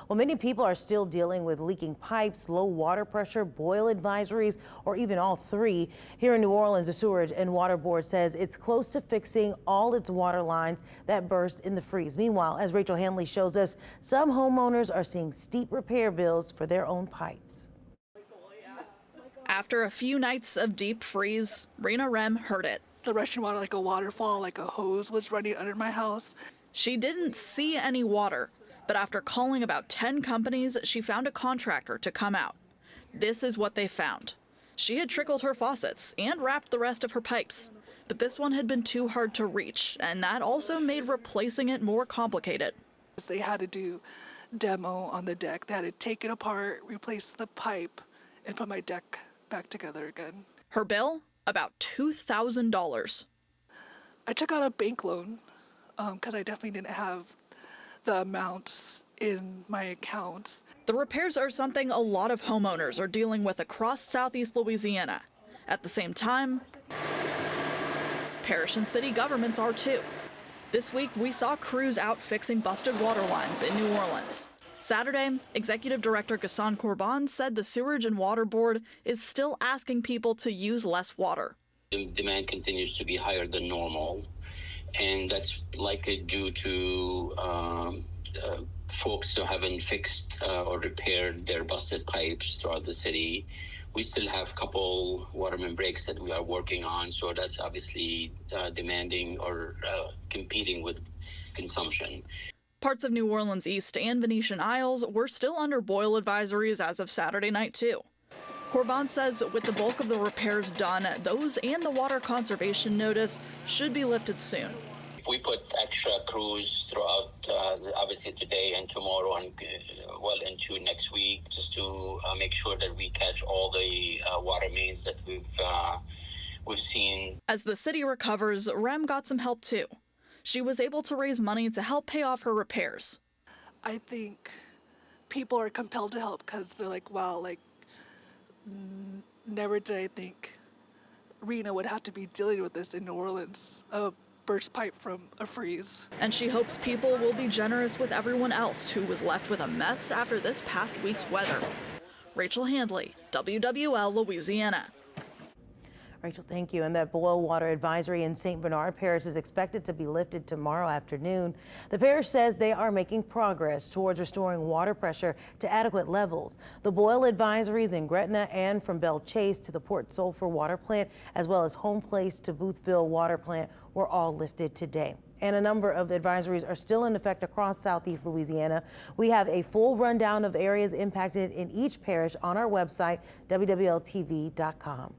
Well, many people are still dealing with leaking pipes, low water pressure, boil advisories, or even all three. Here in New Orleans, the Sewerage and Water Board says it's close to fixing all its water lines that burst in the freeze. Meanwhile, as Rachel Hanley shows us, some homeowners are seeing steep repair bills for their own pipes. After a few nights of deep freeze, Rena Rem heard it. The rushing water, like a waterfall, like a hose was running under my house. She didn't see any water, but after calling about 10 companies, she found a contractor to come out. This is what they found. She had trickled her faucets and wrapped the rest of her pipes, but this one had been too hard to reach, and that also made replacing it more complicated. They had to do demo on the deck. They had to take it apart, replace the pipe, and put my deck back together again. Her bill? About $2,000. I took out a bank loan because I definitely didn't have the amounts in my accounts. The repairs are something a lot of homeowners are dealing with across Southeast Louisiana. At the same time, parish and city governments are too. This week, we saw crews out fixing busted water lines in New Orleans. Saturday, Executive Director Ghassan Corban said the Sewerage and Water Board is still asking people to use less water. The demand continues to be higher than normal, and that's likely due to folks who haven't fixed or repaired their busted pipes throughout the city. We still have a couple waterman breaks that we are working on, so that's obviously demanding or competing with consumption. Parts of New Orleans East and Venetian Isles were still under boil advisories as of Saturday night, too. Corban says with the bulk of the repairs done, those and the water conservation notice should be lifted soon. We put extra crews throughout, obviously today and tomorrow and well into next week, just to make sure that we catch all the water mains that we've seen. As the city recovers, Rem got some help, too. She was able to raise money to help pay off her repairs. I think people are compelled to help because they're like, wow, like, never did I think Rena would have to be dealing with this in New Orleans, a burst pipe from a freeze. And she hopes people will be generous with everyone else who was left with a mess after this past week's weather. Rachel Hanley, WWL Louisiana. Rachel, thank you. And that boil water advisory in St. Bernard Parish is expected to be lifted tomorrow afternoon. The parish says they are making progress towards restoring water pressure to adequate levels. The boil advisories in Gretna and from Belle Chase to the Port Sulphur water plant, as well as Home Place to Boothville water plant, were all lifted today. And a number of advisories are still in effect across Southeast Louisiana. We have a full rundown of areas impacted in each parish on our website, WWLTV.com.